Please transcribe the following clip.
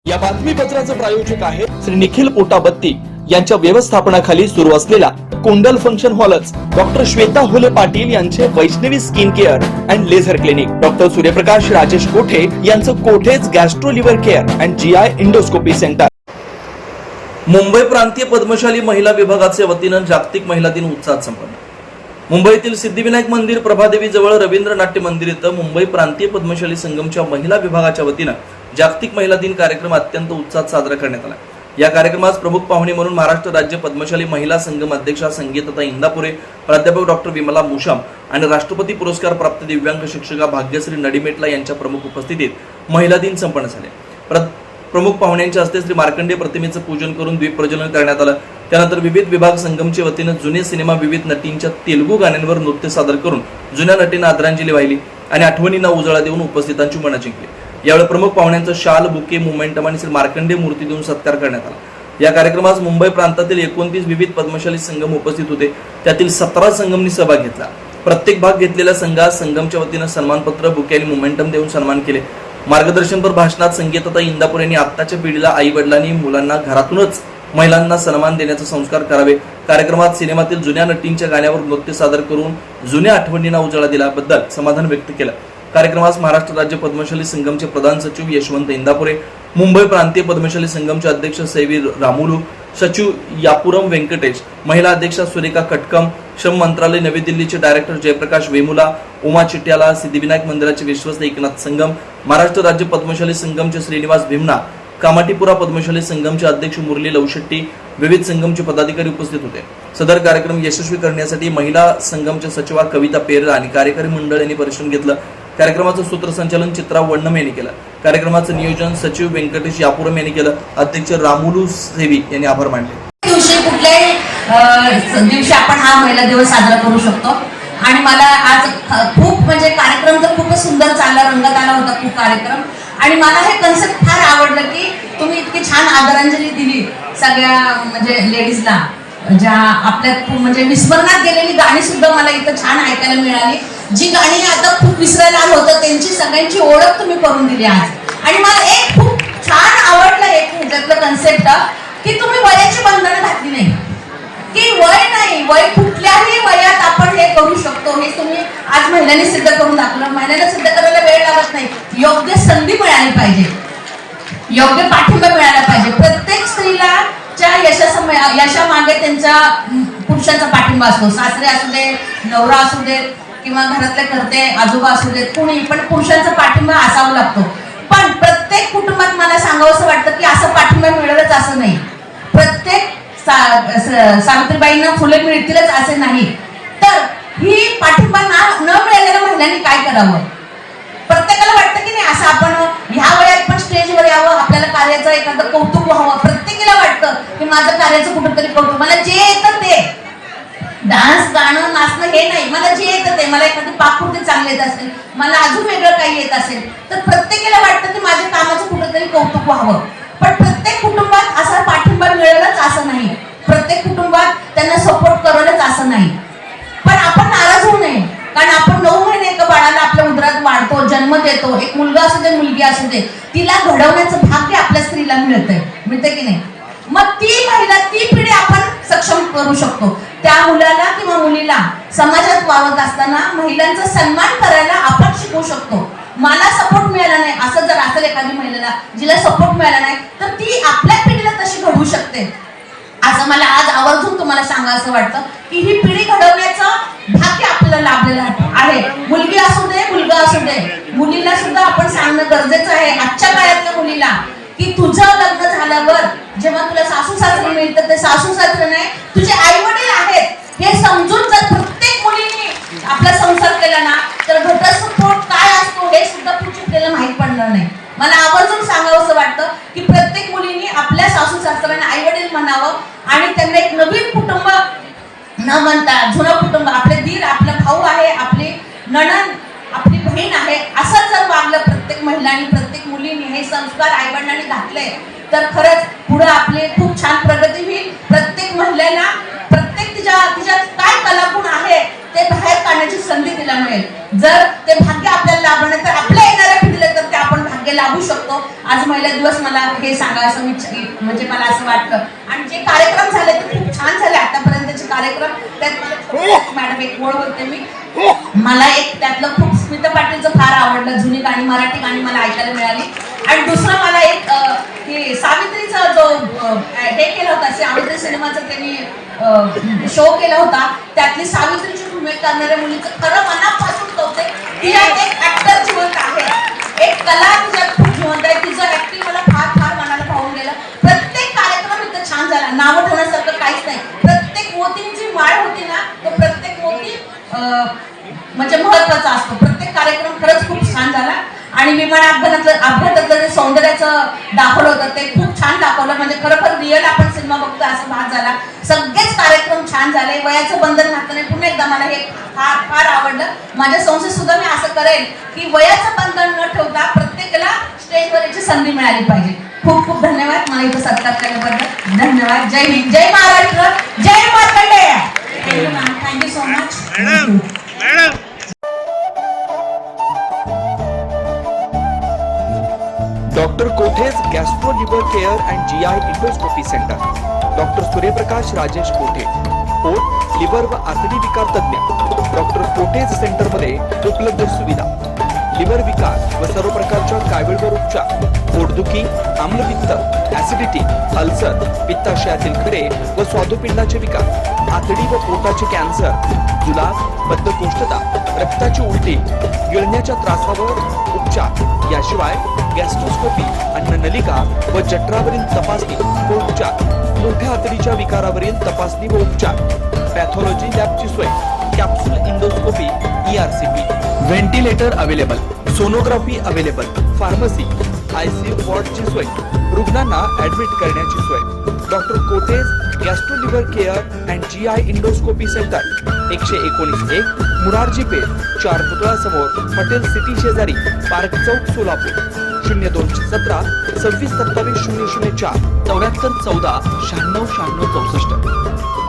या बातमीपत्राचे प्रायोजक आहे श्री निखिल पोटाबत्ती यांच्या व्यवस्थापनाखाली सुरू असलेला कुंडल फंक्शन हॉलच डॉक्टर श्वेता होले पाटील यांचे Vaishnavi skin care and laser clinic, doctor Suryaprakash Rajesh Kothe यांचं Kothe's gastro liver care and GI endoscopy centre. Mumbai प्रांतीय पद्मशाली महिला विभागाच्या वतीनं जागतिक महिला दिन उत्साहात संपन्न. मुंबईतील सिद्धिविनायक मंदिर प्रभादेवी जवळ रवींद्र नाट्य मंदिर इथं मुंबई प्रांतीय पद्मशाली संगमच्या महिला विभागाच्या वतीनं जागतिक महिला दिन कार्यक्रम अत्यंत उत्साहात साजरा करण्यात आला. या कार्यक्रमास प्रमुख पाहुणे म्हणून महाराष्ट्र राज्य पद्मशाली महिला संगम अध्यक्षा संगीता इंदापुरे, प्राध्यापक डॉक्टर विमला मुशाम आणि राष्ट्रपती पुरस्कार प्राप्त दिव्यांग शिक्षिका भाग्यश्री नडीमेटला यांच्या प्रमुख उपस्थितीत महिला दिन संपन्न झाले. प्रमुख पाहुण्यांच्या हस्ते श्री मार्कंडेय प्रतिमेचं पूजन करून दीप प्रज्वलन करण्यात आलं. त्यानंतर विविध विभाग संगमच्या वतीनं जुने सिनेमा विविध नटींच्या तेलुगू गाण्यांवर नृत्य सादर करून जुन्या नटींना आदरांजली वाहिली आणि आठवणींना उजाळा देऊन उपस्थितांची मनं जिंकली. यावेळी प्रमुख पाहुण्यांचा शाल, बुके, मोमेंटम आणि श्री मार्कंडेय मूर्ती देऊन सत्कार करण्यात आला. या कार्यक्रमास मुंबई प्रांतातील 29 विविध पद्मशाली संगम उपस्थित होते. त्यातील 17 संगमनी सहभाग घेतला. प्रत्येक भाग घेतलेल्या संघास संगमच्या वतीनं सन्मानपत्र, बुके आणि मोमेंटम देऊन सन्मान केले. मार्गदर्शनपर भाषणात संगीता इंदापूर यांनी आत्ताच्या पिढीला आई वडिलांनी मुलांना घरातूनच महिलांना सन्मान देण्याचे संस्कार करावे. कार्यक्रमात सिनेमातील जुन्या नटींच्या गाण्यावर नृत्य सादर करून जुन्या आठवणींना उजाळा दिल्याबद्दल समाधान व्यक्त केलं. कार्यक्रमास महाराष्ट्र राज्य पद्मशाली संगमचे प्रधान सचिव यशवंत इंदापुरे, मुंबई प्रांतीय पद्मशाली संगमचे अध्यक्ष सैवी रामुलू, सचिव यापुरम व्यंकटेश, महिला अध्यक्षा सुरेखा कटकम, श्रम मंत्रालय नवी दिल्लीचे डायरेक्टर जयप्रकाश वेमुला, उमा चिट्याला, सिद्धिविनायक मंदिराचे विश्वस्त एकनाथ संगम, महाराष्ट्र राज्य पद्मशाली संगमचे श्रीनिवास भीमना, कामाटीपुरा पद्मशाली संगमचे अध्यक्ष मुरली लवशेट्टी, विविध संगमचे पदाधिकारी उपस्थित होते. सदर कार्यक्रम यशस्वी करण्यासाठी महिला संगमच्या सचिवा कविता पेररा आणि कार्यकारी मंडळ यांनी परिश्रम घेतलं. कार्यक्रमाचं सूत्रसंचालन चित्रा वण्णम यांनी केलं. कार्यक्रमाचं नियोजन सचिव व्यंकटेश यापुरम यांनी केलं. अध्यक्ष रामुलू सेवी यांनी आभार मानले. कुठल्याही दिवशी आपण हा महिला दिवस साजरा करू शकतो आणि मला आज खूप म्हणजे कार्यक्रम तर खूपच सुंदर चालला, रंगत आला होता खूप कार्यक्रम. आणि मला हे कन्सेप्ट फार आवडलं की तुम्ही इतकी छान आदरांजली दिली सगळ्या म्हणजे लेडीजला, ज्या आपल्यात म्हणजे विस्मरणात गेलेली गाणी सुद्धा मला इथं छान ऐकायला मिळाली. जी गाणी आता खूप विसरायला आलं होतं त्यांची सगळ्यांची ओळख तुम्ही करून दिली आज. आणि मला एक खूप छान आवडलं एक ह्याच्यातलं कन्सेप्ट की तुम्ही वयाची बंधनं घातली नाही, की वय नाही, वय कुठल्याही वयात आपण हे करू शकतो. हे तुम्ही आज महिलांनी सिद्ध करून दाखवलं. महिलांना सिद्ध करायला वेळ लागत नाही, योग्य संधी मिळाली पाहिजे, योग्य पाठिंबा मिळाला पाहिजे. प्रत्येक स्त्रीला यशामागे त्यांच्या पुरुषाचा पाठिंबा असतो. सासरे असू दे, नवरा असू दे किंवा घरातले करते आजोबा असू देत, कोणी पण पुरुषांचा पाठिंबा असावा लागतो. पण प्रत्येक कुटुंबात मला सांगावंसं वाटतं की असं पाठिंबा मिळेलच असं नाही. प्रत्येक सावित्रीबाईंना फुले मिळतीलच असे नाही. तर ही पाठिंबा न मिळालेल्या महिलांनी काय करावं? प्रत्येकाला वाटतं की नाही असं आपण ह्या वयात पण स्टेजवर यावं, आपल्याला कार्याचं एखादं कौतुक व्हावं. प्रत्येकाला वाटतं की माझं कार्याचं कुठंतरी कौतुक, मला जे येतं ते डान्स, गाणं, नाचणं हे नाही, मला जे येतं ते, मला एखादी पाककृती चांगली येत असेल, मला अजून वेगळं काही येत असेल तर प्रत्येकाला वाटतं की माझ्या कामाचं कुठंतरी कौतुक व्हावं. पण प्रत्येक कुटुंबात असा पाठिंबा मिळेलच असं नाही, प्रत्येक कुटुंबात त्यांना सपोर्ट करेलच असं नाही. पण आपण नाराज होऊ नये, कारण आपण 9 महिने एका बाळाला आपल्या उदरात वाढतो, जन्म देतो. एक मुलगा असू दे, मुलगी असू दे, तिला घडवण्याचं भाग्य आपल्या स्त्रीला मिळते की नाही? मग ती महिला, ती पिढी आपण सक्षम करू शकतो. त्या मुलाला किंवा मुलीला समाजात वावरत असताना महिलांचा सन्मान करायला आपण शिकवू शकतो. मला सपोर्ट मिळाला नाही असं जर असेल एखादी महिलेला, जिला सपोर्ट मिळाला नाही, तर ती आपल्या पिढीला तशी घडवू शकते असं मला आज आवर्जून तुम्हाला सांगायचं वाटतं की ही पिढी घडवण्याचं भाग्य आपल्याला लाभलेलं आहे. मुलगी असू दे, मुलगा असू दे, मुलीला सुद्धा आपण सांगणं गरजेचं आहे आजच्या काळातल्या मुलीला की तुझं लग्न झाल्यावर जेव्हा तुला सासू सासरे मिळतं ते सासू सासरे नाही, तुझे आई वडील आहेत हे समजून जर प्रत्येक मुलीने आपला संसार केला ना तर घटस्फोट काय असतो हे सुद्धा पुढची आपल्याला माहीत पडणार नाही. मला आवर्जून सांगावंसं वाटतं की प्रत्येक मुलीने आपल्या सासू सासऱ्यांना आई वडील म्हणावं आणि त्यांना एक नवीन कुटुंब न म्हणता जुनं कुटुंब, आपले दीर, आपला भाऊ आहे, आपली नणंद, आपली बहीण आहे, असं जर वागलं प्रत्येक महिलांनी, प्रत्येक मुलीने हे संस्कार आई वडिलांनी घातले तर खरंच पुढे आपले खूप छान प्रगती होईल. प्रत्येक महिलेला प्रत्येक तिच्यात काय कलागुण आहे ते बाहेर काढण्याची संधी तिला मिळेल. जर ते भाग्य आपल्याला लाभलं तर आपल्या येणाऱ्या पिढीला तर ते आपण भाग्य मार्ग लागू शकतो. आज महिला दिवस मला हे सांगा असं म्हणजे मला असं वाटतं. आणि जे कार्यक्रम झाले ते खूप छान झाले आतापर्यंतचे कार्यक्रम. त्यात मला मॅडम एक ओळ बोलते मी, मला एक त्यातलं खूप स्मिता पाटीलचं फार आवडलं, जुनी गाणी मराठी गाणी मला ऐकायला मिळाली. आणि दुसरं मला एक हे सावित्रीचा जो हे केला होता, सावित्री सिनेमाचा त्यांनी शो केला होता, त्यातली सावित्रीची भूमिका करणाऱ्या मुलीचं खरं मनापासून कौतुक. तिच्यात एक ऍक्टर जिवंत आहे, एक कला तिच्यात खूप जिवंत आहे. तिचं ऍक्टिंग मला फार फार मनाला भावून गेलं. प्रत्येक कार्यक्रम इतकं छान झाला, नावं ठेवण्यासारखं काहीच नाही. प्रत्येक मोतींची माळ होती ना, तो प्रत्येक मोती म्हणजे महत्वाचा असतो. प्रत्येक कार्यक्रम खरंच खूप छान झाला. आणि विमान अपघातातलं जे सौंदर्याचं दाखवलं होतं ते खूप छान दाखवलं. म्हणजे खरोखर रिअल आपण सिनेमा बघतो असं भास झाला. सगळेच कार्यक्रम छान झाले. वयाचं बंधन घातलं नाही. पुन्हा एकदा मला हे फार फार आवडलं. माझ्या संस्थेत सुद्धा मी असं करेन की वयाचं बंधन न ठेवता प्रत्येकाला स्टेजवर याची संधी मिळाली पाहिजे. खूप खूप धन्यवाद मला इथं सत्कार केल्याबद्दल. धन्यवाद. जय हिंद, जय महाराष्ट्र, जय Markandeya. Thank you ma'am, thank you so much. Doctor Kothe's gastro liver care and GI endoscopy centre. Doctor Suryaprakash Rajesh कोठे, पोट, लिव्हर व आतडी विकार तज्ञ. डॉक्टर कोठेज सेंटर मध्ये उपलब्ध सुविधा: लिव्हर विकार व सर्व प्रकारच्या कावीळवर उपचार, पोटदुखी, आम्लपित्त, ऍसिडिटी, अल्सर, पित्ताशयातील खडे व स्वादुपिंडाचे विकार, आतडी व पोटाचे कॅन्सर, जुलाब, बद्धकोष्ठता, रक्ताची उलटी, गिळण्याच्या त्रासावर उपचार. याशिवाय गॅस्ट्रोस्कोपी, अन्ननलिका व जठरावरील तपासणी व उपचार, मोठ्या आतडीच्या विकारावरील तपासणी व उपचार, पॅथॉलॉजी लॅबची सोय, capsule endoscopy, ERCP, ventilator available, sonography available, pharmacy, ICU वॉर्डची सोय, रुग्णांना ऍडमिट करण्याची सोय. Doctor Kothe's gastro liver care and GI endoscopy centre, 119 Murarji Peth, 4 पुतळा समोर, हॉटेल सिटी शेजारी, पार्क चौक, सोलापूर. 0217 26 27 004 74 14 96 96 64.